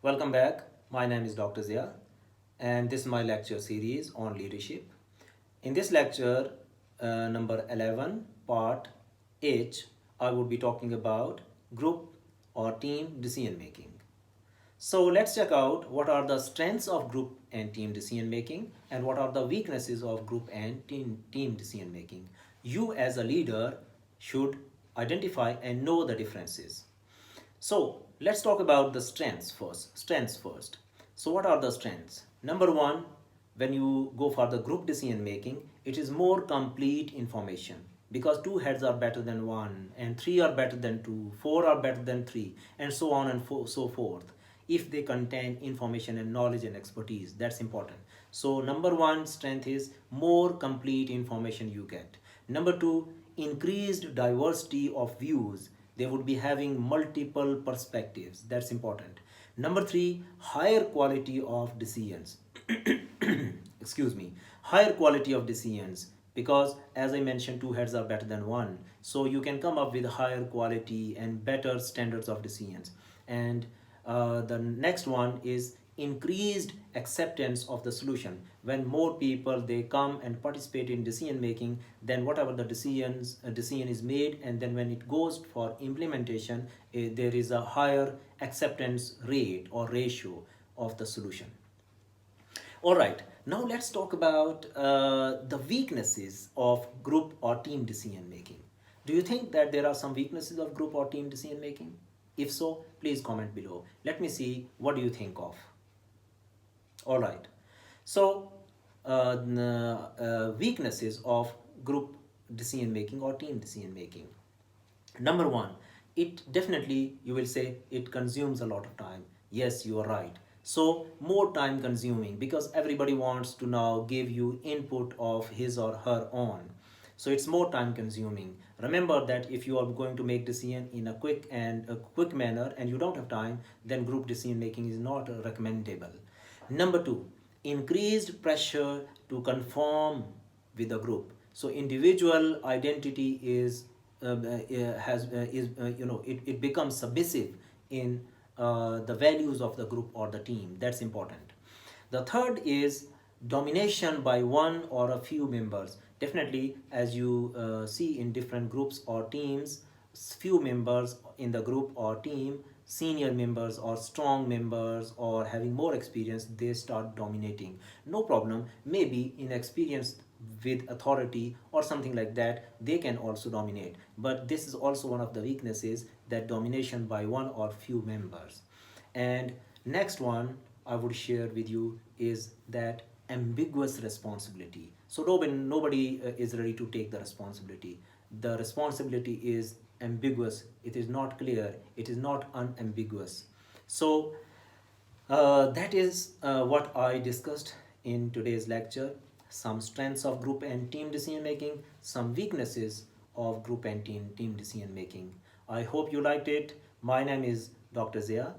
Welcome back. My name is Dr. Zia, and this is my lecture series on leadership. In this lecture, number 11, part H, I would be talking about group or team decision making. So let's check out what are the strengths of group and team decision making and what are the weaknesses of group and team decision making. You as a leader should identify and know the differences. So let's talk about the strengths first. So what are the strengths? Number one, when you go for the group decision making, it is more complete information because two heads are better than one, and three are better than two, four are better than three, and so on and so forth. If they contain information and knowledge and expertise, that's important. So number one strength is more complete information you get. Number two, increased diversity of views. They would be having multiple perspectives. That's important. Number three, higher quality of decisions. Excuse me. Higher quality of decisions, because as I mentioned, two heads are better than one, so you can come up with higher quality and better standards of decisions. And the next one is increased acceptance of the solution. When more people they come and participate in decision making, then whatever the decision is made, and then when it goes for implementation, there is a higher acceptance rate or ratio of the solution. All right, now let's talk about the weaknesses of group or team decision making. Do you think that there are some weaknesses of group or team decision making? If so, please comment below. Let me see what do you think of. All right, so weaknesses of group decision making or team decision making. Number one, it definitely, you will say, it consumes a lot of time. Yes, you are right. So more time consuming because everybody wants to now give you input of his or her own. So it's more time consuming. Remember that if you are going to make decision in a quick manner and you don't have time, then group decision making is not recommendable. Number two, increased pressure to conform with the group. So individual identity is it becomes submissive in the values of the group or the team. That's important. The third is domination by one or a few members. Definitely, as you see in different groups or teams, few members in the group or team, senior members or strong members or having more experience, they start dominating. No problem, maybe in experience with authority or something like that, they can also dominate. But this is also one of the weaknesses, that domination by one or few members. And next one I would share with you is that ambiguous responsibility. So nobody is ready to take the responsibility. The responsibility is ambiguous. It is not clear. It is not unambiguous. So that is what I discussed in today's lecture. Some strengths of group and team decision making, some weaknesses of group and team decision making. I hope you liked it. My name is Dr. Zia.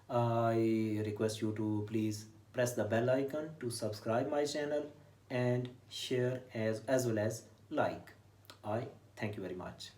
I request you to please press the bell icon to subscribe my channel and share as well as like. I thank you very much.